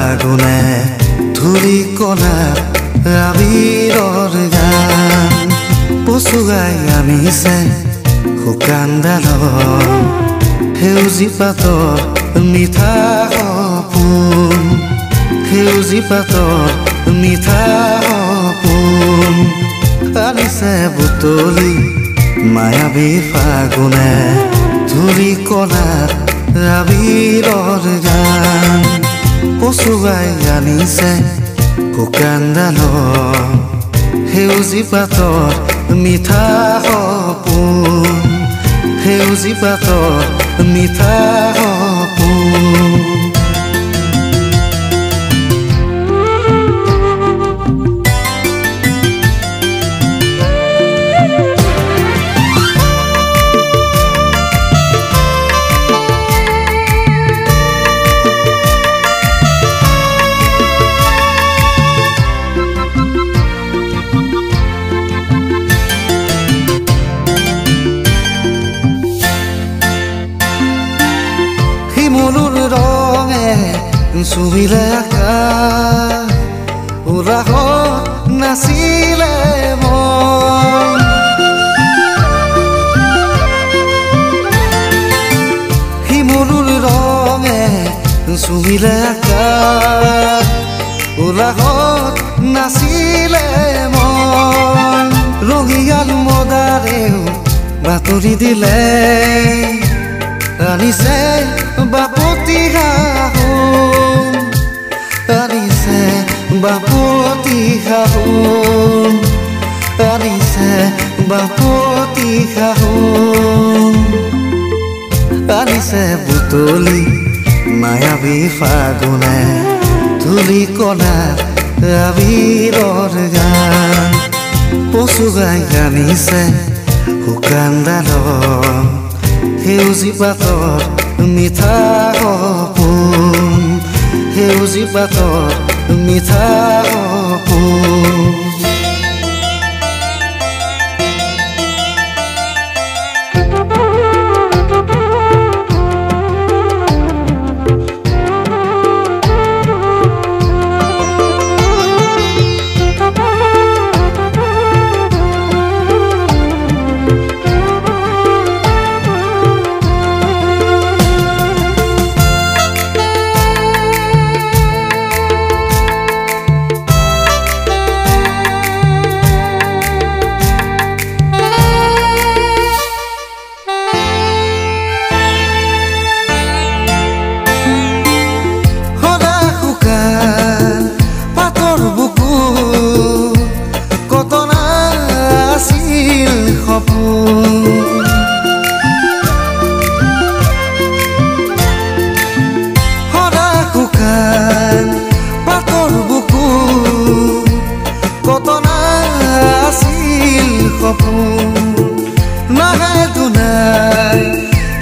ফাগুনে ধূলি কণাত আবিৰৰ গান পচুগাই আনিছে শুকান ডালত সেউজী পাতৰ মিঠা সপোন সেউজী পাতৰ মিঠা সপোন আনিছে বুটলি মায়াবী ফাগুনে ধূলি কণাত আবিৰৰ গান পচুগাই আনিছে শুকান ডালত সেউজী পাতৰ মিঠা সপোন সেউজী পাতৰ মিঠা সপোন শিমলুৰ ৰঙে চুবিলে আকাশ উলাহত নাচিলে মন শিমলুৰ ৰঙে চুবিলে আকাশ উলাহত নাচিলে মন ৰঙিয়াল মদাৰেও বাতৰি দিলে আনিছে বাপতি সাহোন আনিছে বাপতি সাহোন আনিছে বাপতি সাহোন আনিছে বুটলি মায়াবী ফাগুনে ধূলি কণাত আবিৰৰ গান পচুগাই আনিছে শুকান ডালত সেউজী পাতৰ মিঠা সপোন সেউজী পাতৰ মিঠা সপোন হৰা শুকান পাতৰ বুকু কতনা আছিল সপোন নাগাই দুনাই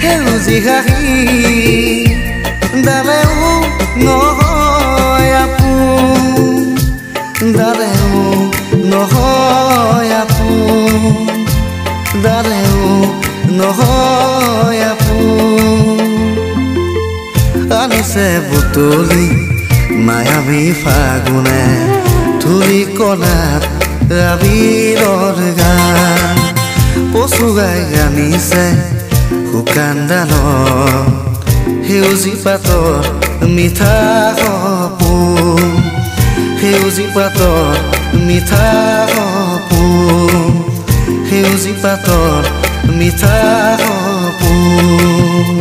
সেউজী হাঁহি ডালেও নহয় আপোন ডালেও নহয় আপোন ডালেও নহয় আপোন আনিছে বুটলি মায়াবী ফাগুনে ধূলি কণাত আবিৰৰ গান পচুগাই আনিছে শুকান ডালত সেউজী পাতৰ মিঠা সপোন সেউজী পাতৰ মিঠা সপোন সেউজী পাতৰ মিঠা সপোন